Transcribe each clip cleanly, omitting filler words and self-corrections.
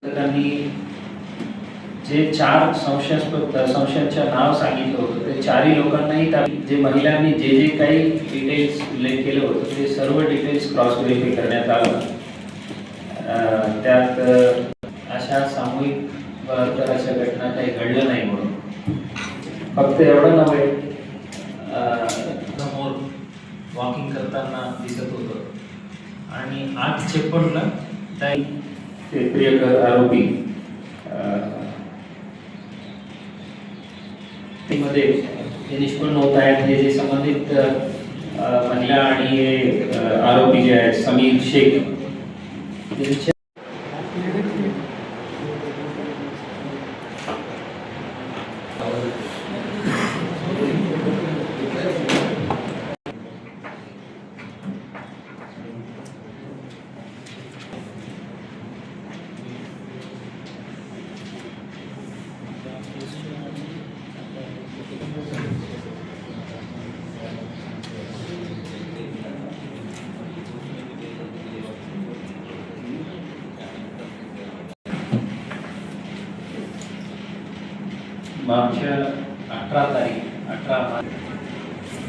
त्यांनी जे 4 संशयाचं नाव सांगितलं होतं ते चारही लोकांनाही जे महिलांनी जे काही डिटेल्स उल्लेख केलं होतं ते सर्व डिटेल्स क्रॉस व्हेरिफाय करण्यात आलं. त्यात अशा सामूहिक बलात्काराच्या घटना काही घडलं नाही म्हणून फक्त एवढं नव्हे, समोर वॉकिंग करताना दिसत होतं आणि 8:56ला ते प्रियकर आरोपी मध्ये हे निष्पन्न होत आहेत. हे जे संबंधित महिला आणि आरोपी जे आहेत समीर शेख त्यांच्या मागच्या 18 मार्च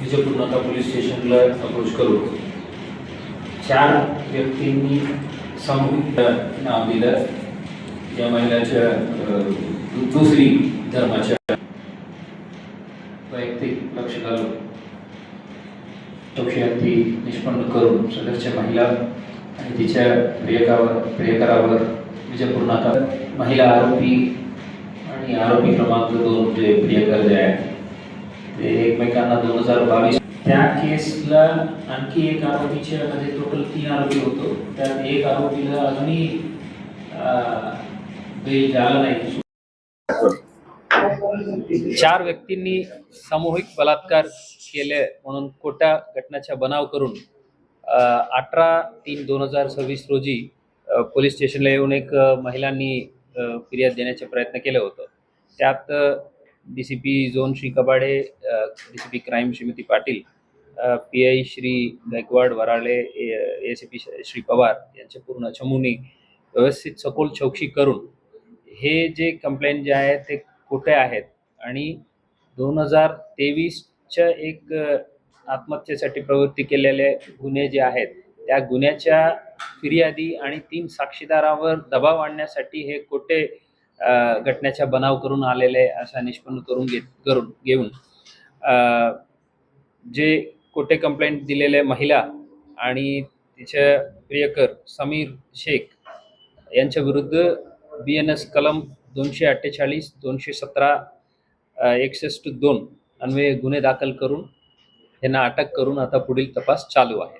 विजयपूर नाका पोलीस स्टेशनला अप्रोच करून 4 व्यक्तींनी सामूहिक नाव दिलं. या महिलाच्या दुसरी धर्माच्या वैयक्तिक लक्ष घालून चौकशी निष्पन्न करून सदरच्या महिला आणि तिच्या प्रियकरावर विजयपूर नाका महिला आरोपी आणि आरोपी क्रमांक 2 जे प्रियकर जे आहेत ते एकमेकांना 2022 त्या केसला आणखी एक आरोपीच्या मध्ये टोटल 3 आरोपी होतो. त्यात एक आरोपीला अजूनही बेल झाला नाही. 4 व्यक्तींनी सामूहिक बलात्कार केले म्हणून खोटा घटनाचा बनाव करून 18/3/2026 रोजी पोलीस स्टेशनला येऊन एक महिलांनी फिर्याद देण्याचा प्रयत्न केला होता. त्यात DCP zone Shri Kabade, DCP crime Shrimati Patil, PI Shri Gaikwad Varale, ACP Shri Pawar यांचे पूर्ण चमूने व्यवस्थित सखोल चौकशी करून हे जे कंप्लेंट जे आहे ते खोटे आहेत आणि 2023च्या एक आत्महत्येसाठी प्रवृत्ती केलेले गुन्हे जे आहेत त्या गुन्ह्याच्या फिर्यादी आणि 3 साक्षीदारांवर दबाव आणण्यासाठी हे खोटे घटनेचा बनाव करून आलेले असा निष्पन्न करून घेऊन जे खोटे कंप्लेंट दिलेले महिला आणि तिचे प्रियकर समीर शेख यांच्या विरुद्ध BNS कलम 248, 217, 61(2) अन्वये गुन्हे दाखल करून त्यांना अटक करून आता पुढील तपास चालू आहे.